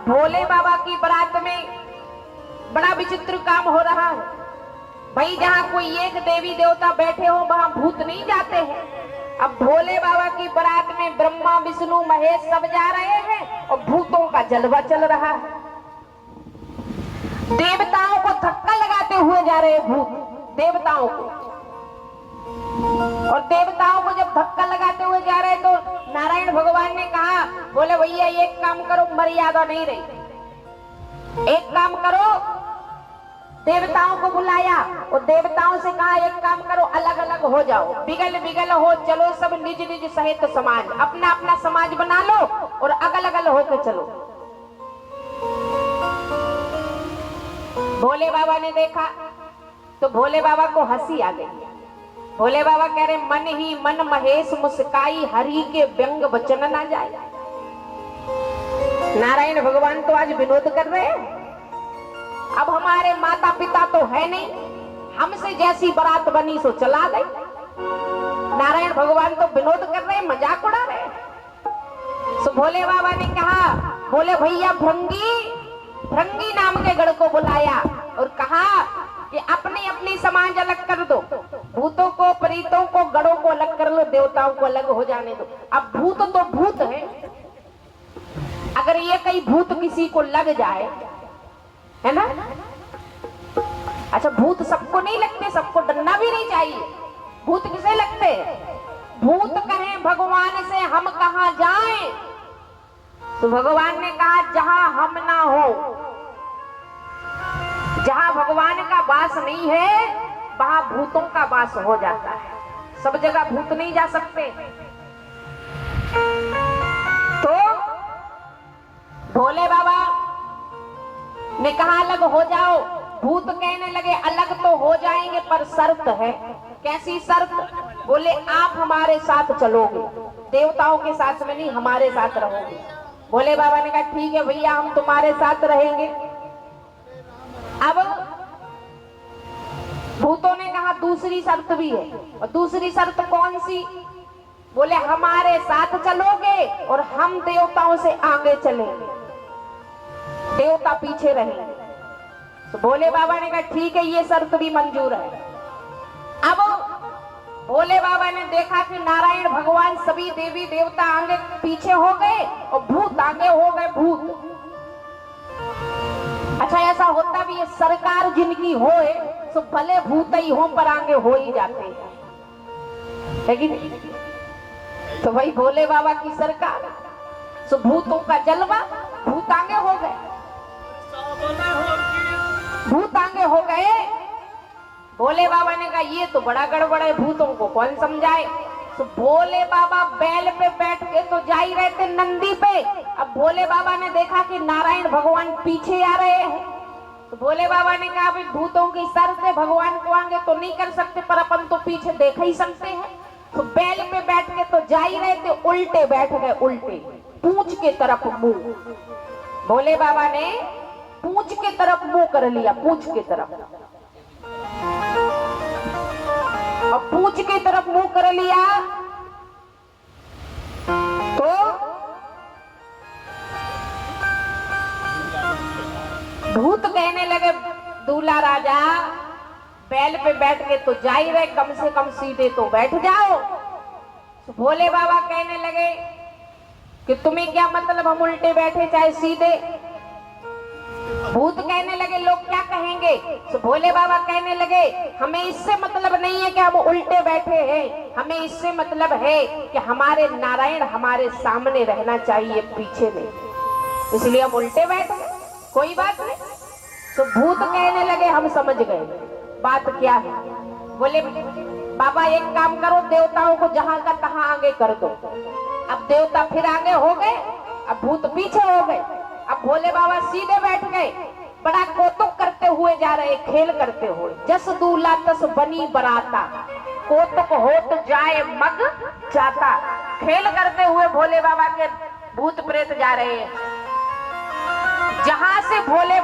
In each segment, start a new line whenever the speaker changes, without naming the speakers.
भोले बाबा की बारात में बड़ा विचित्र काम हो रहा है भाई। जहाँ कोई एक देवी देवता बैठे हो वहां भूत नहीं जाते हैं। अब भोले बाबा की बारात में ब्रह्मा विष्णु महेश सब जा रहे हैं और भूतों का जलवा चल रहा है। देवताओं को धक्का लगाते हुए जा रहे भूत, देवताओं को। और देवताओं को जब धक्का लगाते हुए जा रहे तो नारायण भगवान ने कहा, बोले भैया एक काम करो, मर्यादा नहीं रही। एक काम करो, देवताओं को बुलाया और देवताओं से कहा एक काम करो, अलग अलग हो जाओ, बिगल बिगल हो चलो, सब निज निज सहित समाज, अपना अपना समाज बना लो और अगल अगल होकर चलो। भोले बाबा ने देखा तो भोले बाबा को हंसी आ गई। भोले बाबा कह रहे, मन ही मन महेश मुस्काई, हरि के व्यंग वचन ना जाए। नारायण भगवान तो आज विनोद कर रहे हैं। अब हमारे माता पिता तो है नहीं, हमसे जैसी बारात बनी सो चला गई। नारायण भगवान तो विनोद कर रहे, मजाक उड़ा रहे। तो भोले बाबा ने कहा, बोले भैया भृंगी नाम के गढ़ को बुलाया और कहा कि अपनी अपनी समाज अलग कर दो, भूतों को प्रेतों को गढ़ों को अलग कर लो, देवताओं को अलग हो जाने दो। अब भूत तो भूत है, अगर ये कहीं भूत किसी को लग जाए, है ना। अच्छा, भूत सबको नहीं लगते, सबको डरना भी नहीं चाहिए। भूत किसे लगते हैं? भूत कहें भगवान से हम कहां जाएं, तो भगवान ने कहा जहां हम ना हो, जहां भगवान का वास नहीं है वहां भूतों का वास हो जाता है। सब जगह भूत नहीं जा सकते। तो भोले बाबा ने कहा अलग हो जाओ। भूत कहने लगे अलग तो हो जाएंगे पर शर्त है। कैसी शर्त? बोले आप हमारे साथ चलोगे, देवताओं के साथ में नहीं, हमारे साथ रहोगे। भोले बाबा ने कहा ठीक है भैया, हम तुम्हारे साथ रहेंगे। अब भूतों ने कहा दूसरी शर्त भी है। और दूसरी शर्त कौन सी? बोले हमारे साथ चलोगे और हम देवताओं से आगे चलेंगे, देवता पीछे रहेंगे। तो भोले बाबा ने कहा ठीक है, ये शर्त भी मंजूर है। अब भोले बाबा ने देखा कि नारायण भगवान सभी देवी देवता आगे पीछे हो गए और भूत आगे हो गए। भूत, अच्छा ऐसा होता भी है, सरकार जिनकी होए तो भले भूत ही हो पर आगे हो ही जाते हैं, है कि नहीं? तो भाई भोले बाबा की सरकार, तो भूतों का जलवा, भूत आगे हो गए, भूत आगे हो गए। भोले बाबा ने कहा ये तो बड़ा गड़बड़ है, भूतों को कौन समझाए। तो भोले बाबा बैल पे बैठ के तो जा ही रहे थे, नंदी पे। अब भोले बाबा ने देखा कि नारायण भगवान पीछे आ रहे हैं, तो भोले बाबा ने कहा भूतों की शर्त है, भगवान को आगे तो नहीं कर सकते पर अपन तो पीछे देख ही सकते हैं। तो बैल पे बैठ के तो जा ही रहे थे, उल्टे बैठ गए, उल्टे, पूंछ के तरफ मुंह। भोले बाबा ने पूंछ के तरफ मुंह कर लिया, पूंछ के तरफ, और पूंछ की तरफ मुंह कर लिया तो भूत कहने लगे दूल्हा राजा बैल पे बैठ के तो जा ही रहे, कम से कम सीधे तो बैठ जाओ। तो भोले बाबा कहने लगे कि तुम्हें क्या मतलब, हम उल्टे बैठे चाहे सीधे। भूत कहने लगे लोग क्या कहेंगे। तो भोले बाबा कहने लगे हमें इससे मतलब नहीं है कि हम उल्टे बैठे हैं, हमें इससे मतलब है कि हमारे नारायण हमारे सामने रहना चाहिए, पीछे नहीं, इसलिए हम उल्टे बैठे, कोई बात नहीं। तो भूत कहने लगे हम समझ गए बात क्या है। बोले बाबा एक काम करो, देवताओं को जहां का तहां आगे कर दो। अब देवता फिर आगे हो गए, अब भूत पीछे हो गए। अब भोले बाबा सीधे बैठ गए, बड़ा कौतुक करते हुए जा रहे, खेल करते हुए। जस दूल्हा तस बनी बराता, कौतुक होत जाए मग जाता। खेल करते हुए भोले बाबा के भूत प्रेत जा रहे हैं। जहां से भोले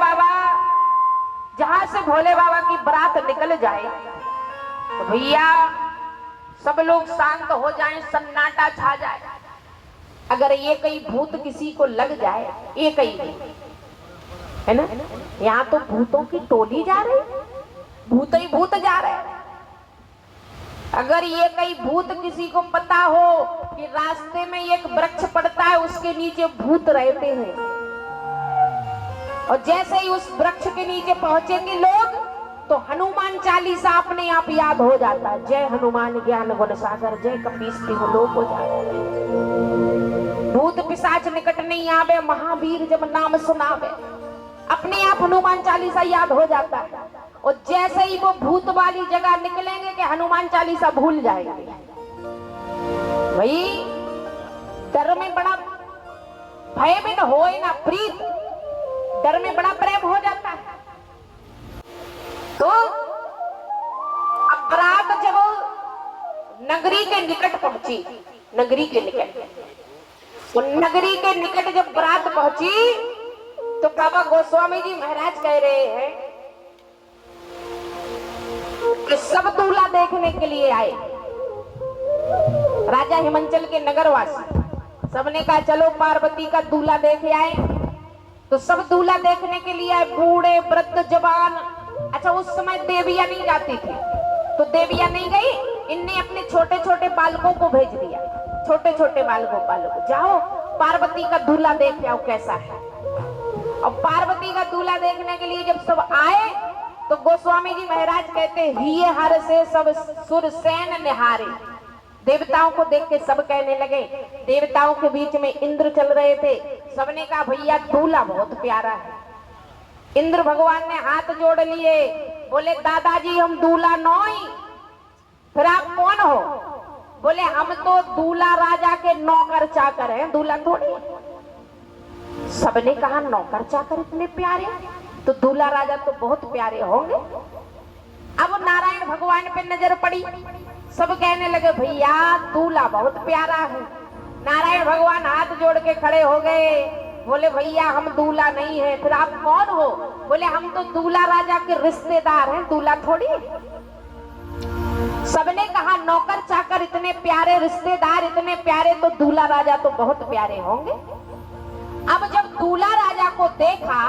बाबा की बारात निकल जाए तो भैया सब लोग शांत हो जाएं, सन्नाटा छा जाए। अगर ये कहीं भूत किसी को लग जाए, ये कहीं है ना। यहाँ तो भूतों की टोली जा रही, भूत ही भूत जा रहे। अगर ये कई भूत किसी को पता हो कि रास्ते में एक वृक्ष पड़ता है, उसके नीचे भूत रहते हैं, और जैसे ही उस वृक्ष के नीचे पहुंचेंगे लोग, तो हनुमान चालीसा अपने आप याद हो जाता है। जय हनुमान ज्ञान गुण सागर, जय कपीस तिहुँ लोक उजागर। भूत पिशाच निकट नहीं आवे, महावीर जब नाम सुनावे। अपने आप हनुमान चालीसा याद हो जाता है। और जैसे ही वो भूत वाली जगह निकलेंगे कि हनुमान चालीसा भूल जाएंगे। भाई डर में बड़ा भय में तो हो ही ना प्रीत, डर में बड़ा प्रेम हो जाता है। तो अब बरात जब नगरी के निकट पहुंची, नगरी के निकट, तो नगरी के निकट जब बरात पहुंची, तो बाबा गोस्वामी जी महाराज कह रहे हैं कि सब दूल्हा देखने के लिए आए। राजा हिमांचल के नगरवासी सबने कहा चलो पार्वती का दूल्हा देखे आए। तो सब दूल्हा देखने के लिए आए, बूढ़े वृद्ध जवान। अच्छा उस समय देवियां नहीं जाती थी, तो देवियां नहीं गई, इनने अपने छोटे छोटे बालकों को भेज दिया। छोटे छोटे बालकों जाओ पार्वती का दूल्हा देख आओ कैसा है। और पार्वती का दूल्हा देखने के लिए जब सब आए, तो गोस्वामी जी महाराज कहते हिये हर से सब सुर सैन निहारे। देवताओं को देख के सब कहने लगे, देवताओं के बीच में इंद्र चल रहे थे, सबने कहा भैया दूल्हा बहुत प्यारा है। इंद्र भगवान ने हाथ जोड़ लिए, बोले दादाजी हम दूल्हा नोई, फिर आप कौन हो? बोले हम तो दूल्हा राजा के नौकर चाकर हैं, दूल्हा थोड़ी। सबने कहा नौकर चाकर इतने प्यारे, तो दूल्हा राजा तो बहुत प्यारे होंगे। अब नारायण भगवान पे नजर पड़ी, सब कहने लगे भैया दूल्हा बहुत प्यारा है। नारायण भगवान हाथ जोड़ के खड़े हो गए, बोले भैया हम दूल्हा नहीं है, फिर आप कौन हो? बोले हम तो दूल्हा राजा के रिश्तेदार हैं, दूल्हा थोड़ी। सबने कहा नौकर चाकर इतने प्यारे, रिश्तेदार इतने प्यारे, तो दूल्हा राजा तो बहुत प्यारे होंगे। अब जब दूल्हा राजा को देखा,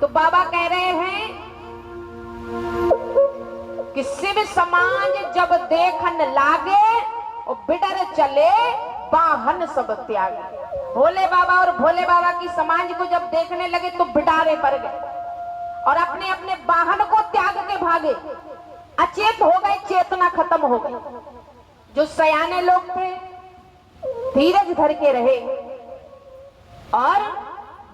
तो बाबा कह रहे हैं कि शिव समाज जब देखन लागे और बिडर चले वाहन सब त्यागे। भोले बाबा और भोले बाबा की समाज को जब देखने लगे तो बिडारे पड़ गए और अपने अपने वाहन को त्याग के भागे, अचेत हो गए, चेतना खत्म हो गई। जो सयाने लोग थे धीरज धर के रहे और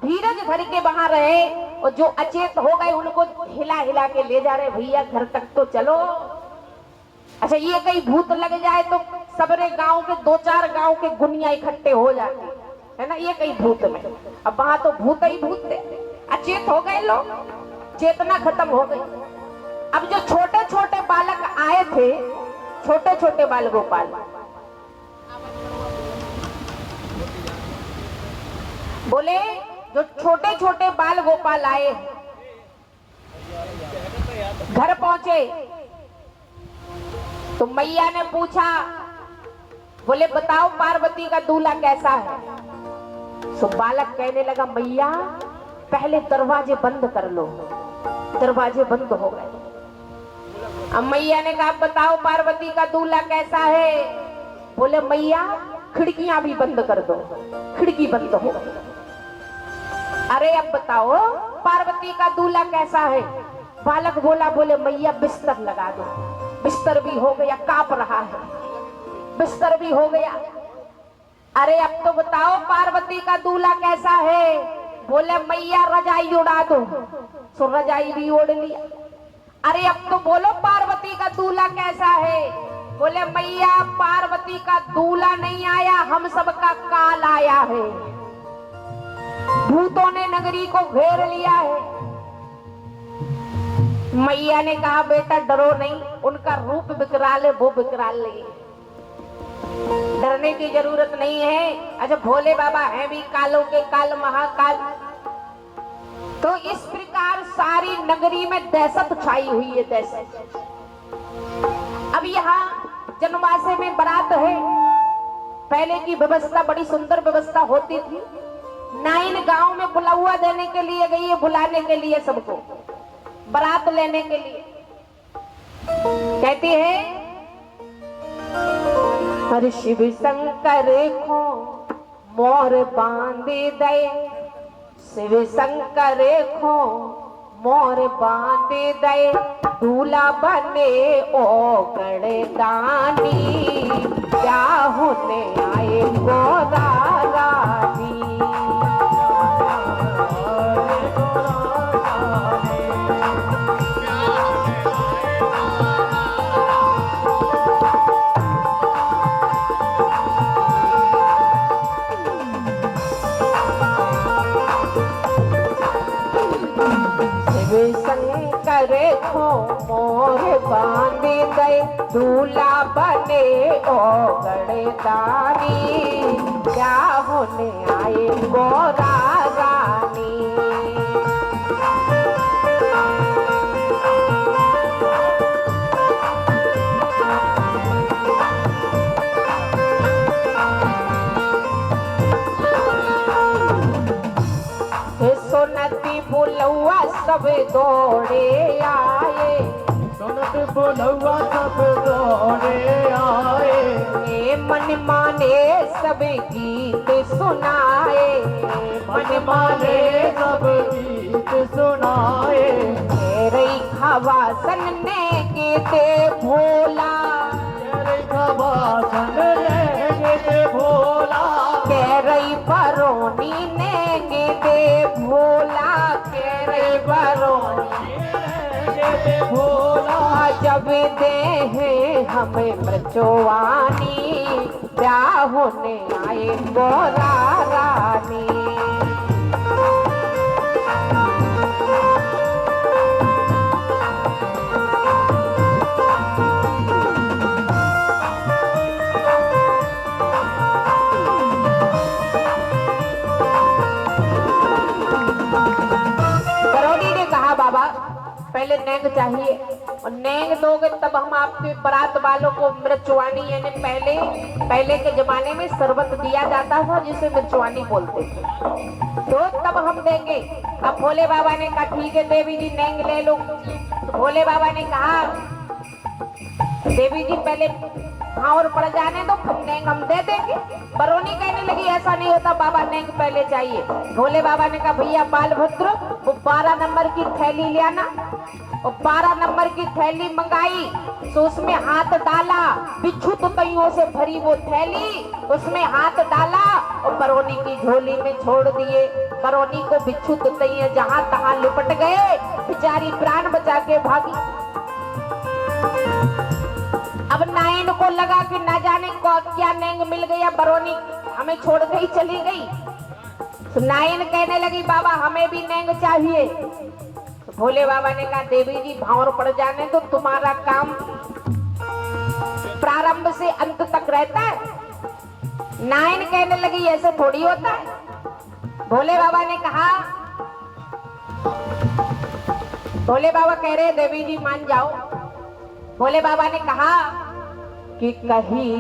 धीरज धर के वहां रहे, और जो अचेत हो गए उनको हिला हिला के ले जा रहे, भैया घर तक तो चलो। अच्छा ये कहीं भूत लग जाए तो सबरे गांव के 2-4 गांव के गुनिया इकट्ठे हो जाते है ना, ये कहीं भूत में। अब वहां तो भूत ही भूत थे, अचेत हो गए लोग, चेतना खत्म हो गई। अब जो छोटे छोटे बालक आए थे, छोटे छोटे बाल गोपाल, बोले जो छोटे छोटे बाल गोपाल आए, घर पहुंचे तो मैया ने पूछा, बोले बताओ पार्वती का दूल्हा कैसा है? तो बालक कहने लगा मैया पहले दरवाजे बंद कर लो। दरवाजे बंद हो गए। अब मैया ने कहा बताओ पार्वती का दूल्हा कैसा है? बोले मैया खिड़कियां भी बंद कर दो। खिड़की बंद हो गई। अरे अब बताओ पार्वती का दूल्हा कैसा है? बालक बोला, बोले मैया बिस्तर लगा दो। बिस्तर भी हो गया, कांप रहा है, बिस्तर भी हो गया। अरे अब तो बताओ पार्वती का दूल्हा कैसा है? बोले मैया रजाई उड़ा दो। सो रजाई भी ओढ़ लिया। अरे अब तो बोलो पार्वती का दूल्हा कैसा है? बोले मैया पार्वती का दूल्हा नहीं आया, हम सबका काल आया है। भूतों ने नगरी को घेर लिया है। मैया ने कहा बेटा डरो नहीं, उनका रूप विकराल है, वो विकराल नहीं, डरने की जरूरत नहीं है। अच्छा भोले बाबा हैं भी कालों के काल, महाकाल। तो इस प्रकार सारी नगरी में दहशत छाई हुई है, दहशत। अब यहाँ जनवासे में बारात है। पहले की व्यवस्था बड़ी सुंदर व्यवस्था होती थी। नाइन गांव में बुलावा देने के लिए गई है, बुलाने के लिए सबको, बारात लेने के लिए। कहती है हर शिव शंकर को मोर बांधे दे, शिव शंकर को मोर बांधे दे, दूल्हा बने ओ गणदानी, क्या होने आए गोरा रानी। शंकर को मोर बांधे गए, दूल्हा बने ओ गणदानी, क्या होने आए गोरा रानी। सोनती बुलौआ सब दौड़े आए,
सोनती बुलौआ सब दौड़े आए,
ये मन माने सब गीत सुनाए,
मन माने सब गीत सुनाए।
तेरे खवासन ने गीते भोला,
तेरे खवासन ने गीते भोला,
तेरे बरोनी ने गीते भोला, तेरे बरोनी
गीते भोला।
जब दे हैं हमें मृचोवानी, क्या होने आए गोरा रानी। बाबा पहले नेंग चाहिए, और नेंग दोगे तब हम आपके बारात वालों को मृचवानी, यानी पहले के जमाने में शरबत दिया जाता था जिसे मृचवानी बोलते थे, तो तब हम देंगे। अब भोले बाबा ने कहा ठीक है देवी जी नेंग ले लो। तो भोले बाबा ने कहा देवी जी पहले भावर पड़ जाने दो, फिर नेंग हम दे देंगे। बरौनी कहने लगी ऐसा नहीं होता बाबा, नेंग पहले चाहिए। भोले बाबा ने कहा भैया बालभद्र वो 12 नंबर की थैली ले आना, और 12 नंबर की थैली मंगाई, तो उसमें हाथ डाला, बिच्छू तुतैयों से भरी वो थैली, उसमें हाथ डाला और बरौनी की झोली में छोड़ दिए। बरौनी को बिच्छू तुतैया जहां तहां लिपट गए, बेचारी प्राण बचा के भागी। अब नाइन को लगा कि ना जाने को क्या नेंग मिल गया, बरौनी हमें छोड़ के ही चली गई। तो नाइन कहने लगी बाबा हमें भी नेंग चाहिए। तो भोले बाबा ने कहा देवी जी भावर पड़ जाने तो तुम्हारा काम प्रारंभ से अंत तक रहता है। नाइन कहने लगी ऐसे थोड़ी होता है। भोले बाबा ने कहा, भोले बाबा कह रहे देवी जी मान जाओ। भोले बाबा ने कहा कि कहीं